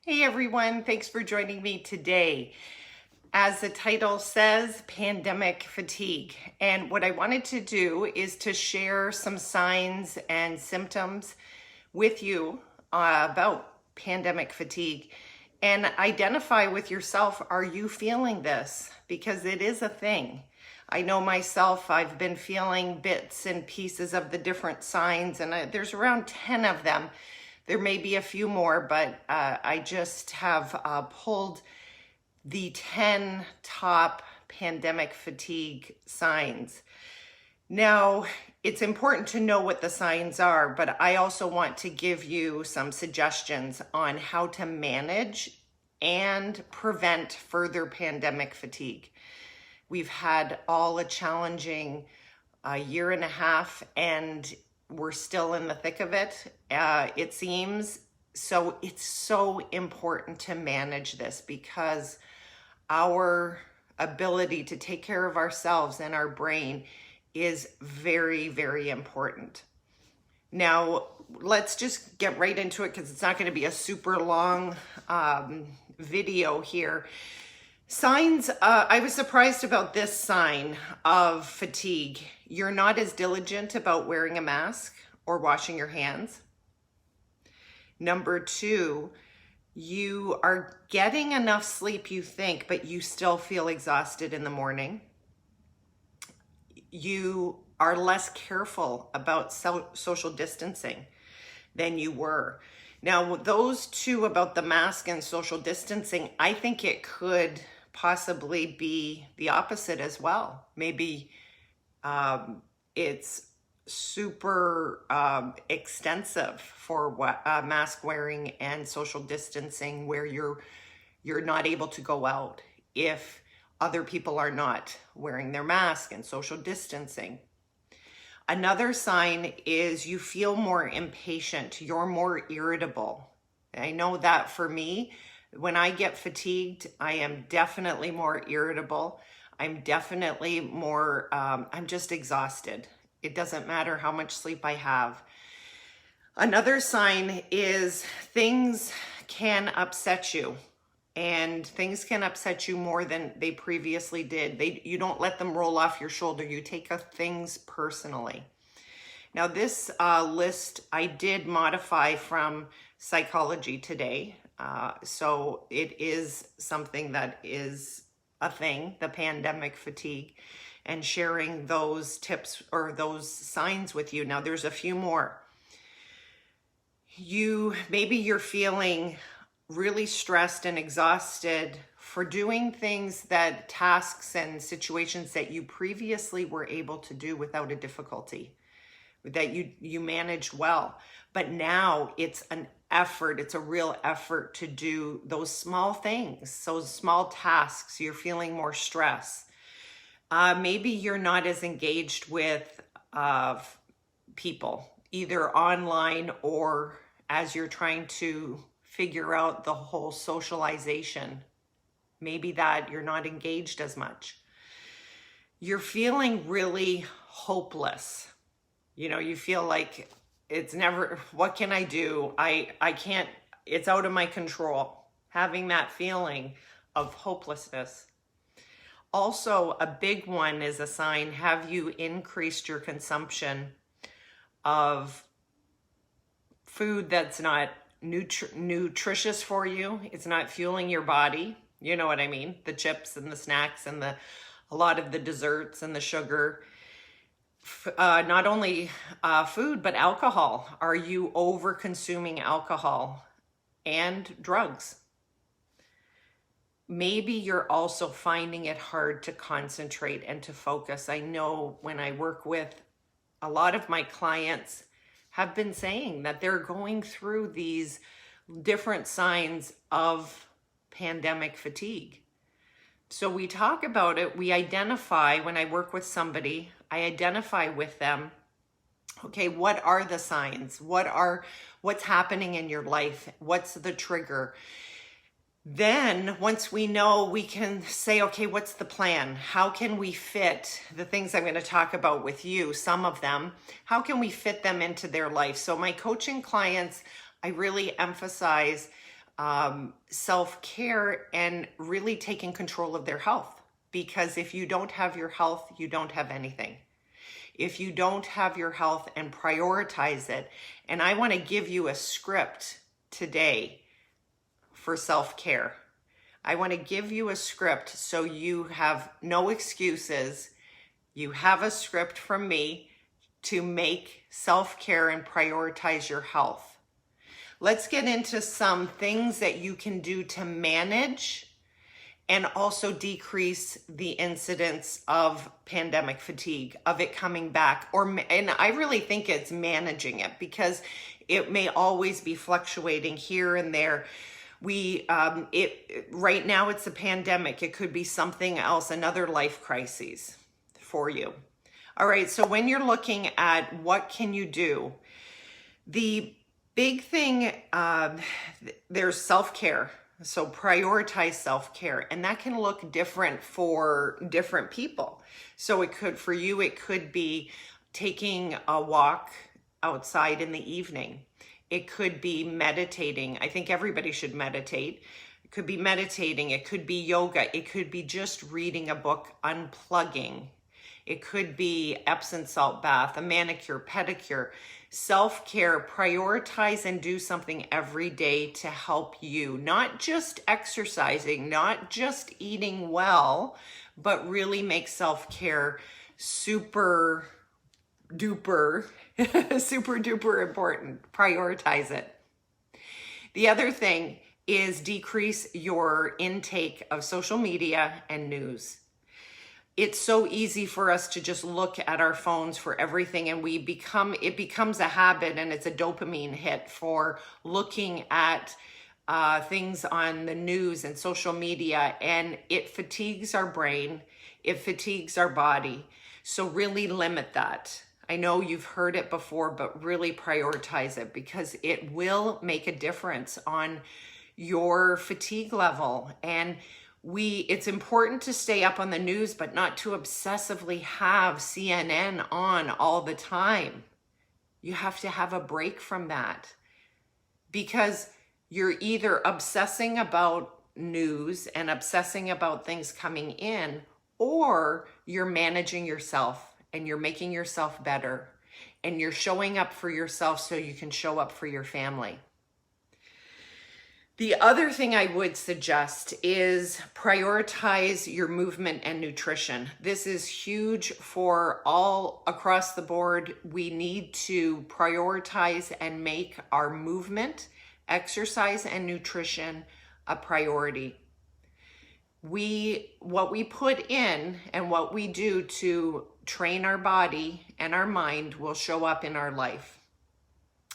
Hey everyone, thanks for joining me today. As the title says, pandemic fatigue. And what I wanted to do is to share some signs and symptoms with you about pandemic fatigue and identify with yourself, are you feeling this? Because it is a thing. I know myself, I've been feeling bits and pieces of the different signs, and there's around 10 of them. There may be a few more, but I just have pulled the 10 top pandemic fatigue signs. Now, it's important to know what the signs are, but I also want to give you some suggestions on how to manage and prevent further pandemic fatigue. We've had all a challenging year and a half, and we're still in the thick of it, it seems. So it's so important to manage this because our ability to take care of ourselves and our brain is very, very important. Now, let's just get right into it because it's not going to be a super long video here. Signs, I was surprised about this sign of fatigue. You're not as diligent about wearing a mask or washing your hands. Number 2, you are getting enough sleep, you think, but you still feel exhausted in the morning. You are less careful about social distancing than you were. Now, those two about the mask and social distancing, I think it could possibly be the opposite as well. Maybe it's super extensive for mask wearing and social distancing, where you're not able to go out if other people are not wearing their mask and social distancing. Another sign is you feel more impatient, you're more irritable. I know that for me, when I get fatigued, I am definitely more irritable. I'm definitely more, I'm just exhausted. It doesn't matter how much sleep I have. Another sign is things can upset you, and things can upset you more than they previously did. You don't let them roll off your shoulder. You take things personally. Now, this list I did modify from Psychology Today. So it is something that is a thing, the pandemic fatigue, and sharing those tips or those signs with you. Now, there's a few more. Maybe you're feeling really stressed and exhausted for doing tasks and situations that you previously were able to do without a difficulty, that you managed well. But now it's an effort, it's a real effort to do those small things, those small tasks. You're feeling more stress. Maybe you're not as engaged with people, either online or as you're trying to figure out the whole socialization. Maybe that you're not engaged as much. You're feeling really hopeless. You feel like it's never, what can I do? I can't, it's out of my control. Having that feeling of hopelessness. Also, a big one is a sign, have you increased your consumption of food that's not nutritious for you? It's not fueling your body. You know what I mean? The chips and the snacks and a lot of the desserts and the sugar. Not only food, but alcohol. Are you over consuming alcohol and drugs? Maybe you're also finding it hard to concentrate and to focus. I know when I work with a lot of my clients have been saying that they're going through these different signs of pandemic fatigue. So we talk about it, we identify, when I work with somebody, I identify with them, okay, what are the signs? What's happening in your life? What's the trigger? Then once we know, we can say, okay, what's the plan? How can we fit the things I'm going to talk about with you, some of them, how can we fit them into their life? So my coaching clients, I really emphasize self-care and really taking control of their health. Because if you don't have your health, you don't have anything. If you don't have your health and prioritize it, and I want to give you a script today for self-care. I want to give you a script so you have no excuses. You have a script from me to make self-care and prioritize your health. Let's get into some things that you can do to manage and also decrease the incidence of pandemic fatigue, of it coming back. And I really think it's managing it, because it may always be fluctuating here and there. Right now it's a pandemic. It could be something else, another life crisis for you. All right, so when you're looking at what can you do, the big thing, there's self-care. So prioritize self-care, and that can look different for different people. So for you, it could be taking a walk outside in the evening. It could be meditating. I think everybody should meditate. It could be meditating. It could be yoga. It could be just reading a book, unplugging. It could be Epsom salt bath, a manicure, pedicure. Self-care, prioritize and do something every day to help you. Not just exercising, not just eating well, but really make self-care super duper, super duper important. Prioritize it. The other thing is decrease your intake of social media and news. It's so easy for us to just look at our phones for everything, and it becomes a habit, and it's a dopamine hit for looking at things on the news and social media, and it fatigues our brain, it fatigues our body. So really limit that. I know you've heard it before, but really prioritize it, because it will make a difference on your fatigue level. And it's important to stay up on the news, but not to obsessively have CNN on all the time. You have to have a break from that, because you're either obsessing about news and obsessing about things coming in, or you're managing yourself and you're making yourself better and you're showing up for yourself so you can show up for your family. The other thing I would suggest is prioritize your movement and nutrition. This is huge for all across the board. We need to prioritize and make our movement, exercise, and nutrition a priority. What we put in and what we do to train our body and our mind will show up in our life.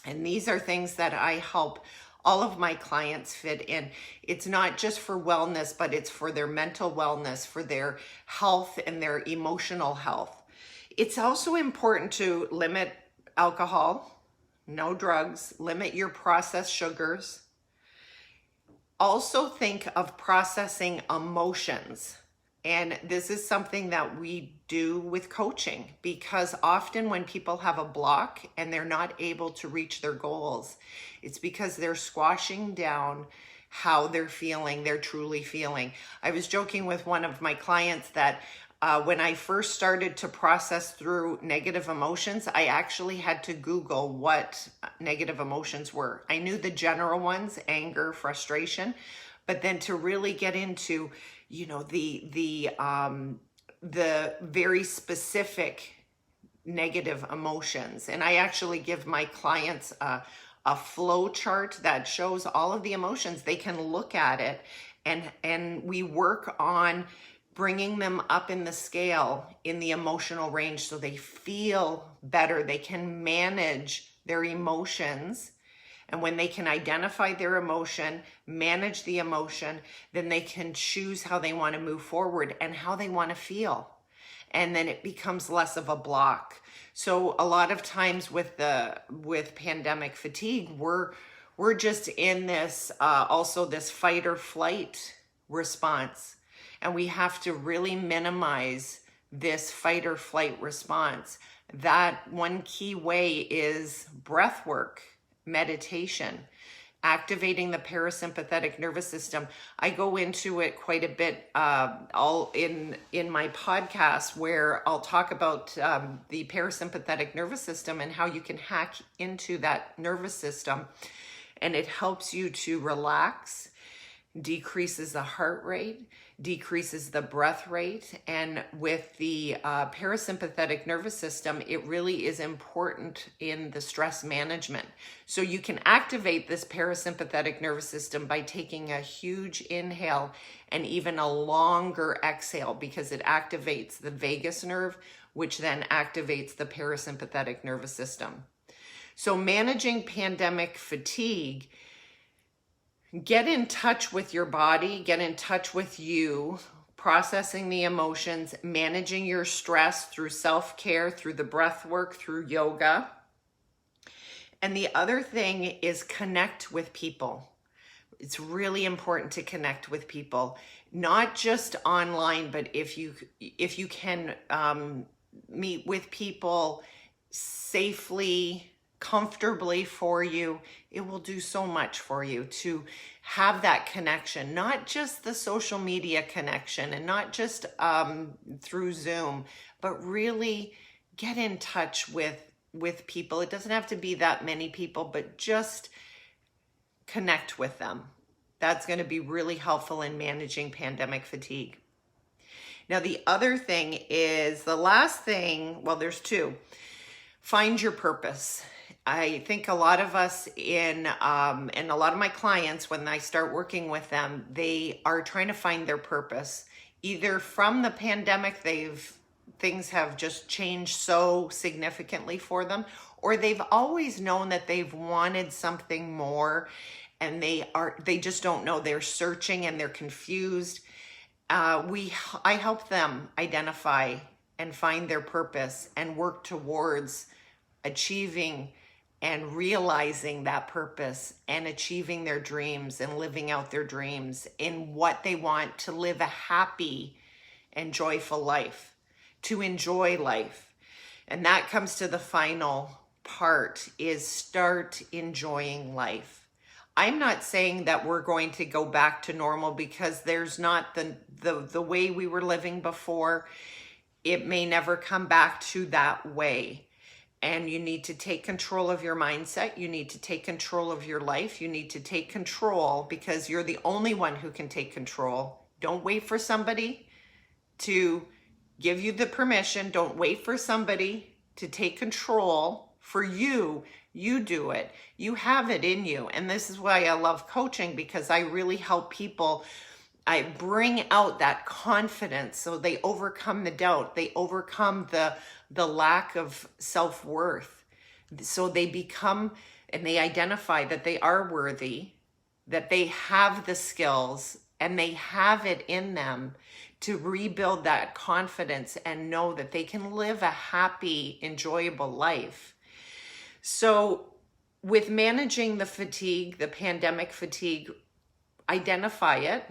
And these are things that I help all of my clients fit in. It's not just for wellness, but it's for their mental wellness, for their health and their emotional health. It's also important to limit alcohol, no drugs, limit your processed sugars. Also think of processing emotions. And this is something that we do with coaching, because often when people have a block and they're not able to reach their goals, it's because they're squashing down how they're feeling, they're truly feeling. I was joking with one of my clients that when I first started to process through negative emotions, I actually had to Google what negative emotions were. I knew the general ones, anger, frustration, but then to really get into the very specific negative emotions. And I actually give my clients a flow chart that shows all of the emotions. They can look at it, and we work on bringing them up in the scale in the emotional range so they feel better. They can manage their emotions. And when they can identify their emotion, manage the emotion, then they can choose how they want to move forward and how they want to feel. And then it becomes less of a block. So a lot of times with pandemic fatigue, we're just in this, also this fight or flight response. And we have to really minimize this fight or flight response. That one key way is breath work, meditation. activating the parasympathetic nervous system. I go into it quite a bit all in my podcast, where I'll talk about the parasympathetic nervous system and how you can hack into that nervous system, and it helps you to relax, decreases the heart rate, decreases the breath rate. And with the parasympathetic nervous system, it really is important in the stress management. So you can activate this parasympathetic nervous system by taking a huge inhale and even a longer exhale, because it activates the vagus nerve, which then activates the parasympathetic nervous system. So managing pandemic fatigue, get in touch with your body, get in touch with you, processing the emotions, managing your stress through self-care, through the breath work, through yoga. And the other thing is connect with people. It's really important to connect with people, not just online, but if you can meet with people safely, comfortably for you, it will do so much for you to have that connection, not just the social media connection and not just through Zoom, but really get in touch with people. It doesn't have to be that many people, but just connect with them. That's going to be really helpful in managing pandemic fatigue. Now, the other thing is, the last thing, well, there's two. Find your purpose. I think a lot of us and a lot of my clients, when I start working with them, they are trying to find their purpose. Either from the pandemic, things have just changed so significantly for them, or they've always known that they've wanted something more, and they just don't know. They're searching and they're confused. I help them identify and find their purpose and work towards achieving and realizing that purpose and achieving their dreams and living out their dreams in what they want to live a happy and joyful life, to enjoy life. And that comes to the final part, is start enjoying life. I'm not saying that we're going to go back to normal, because there's not the way we were living before. It may never come back to that way. And you need to take control of your mindset. You need to take control of your life. You need to take control, because you're the only one who can take control. Don't wait for somebody to give you the permission. Don't wait for somebody to take control for you. You do it. You have it in you. And this is why I love coaching, because I really help people. I bring out that confidence so they overcome the doubt. They overcome the lack of self-worth. So they become, and they identify that they are worthy, that they have the skills, and they have it in them to rebuild that confidence and know that they can live a happy, enjoyable life. So with managing the fatigue, the pandemic fatigue, identify it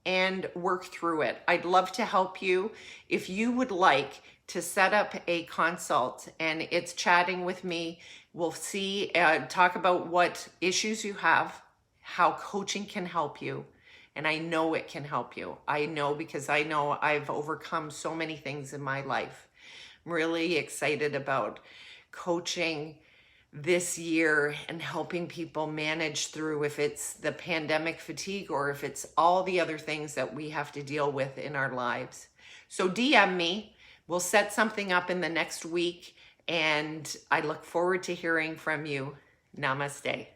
and work through it. I'd love to help you. If you would like to set up a consult, and it's chatting with me, we'll see, talk about what issues you have, how coaching can help you. And I know it can help you. I know, because I know I've overcome so many things in my life. I'm really excited about coaching this year and helping people manage through, if it's the pandemic fatigue or if it's all the other things that we have to deal with in our lives. So DM me. We'll set something up in the next week, and I look forward to hearing from you. Namaste.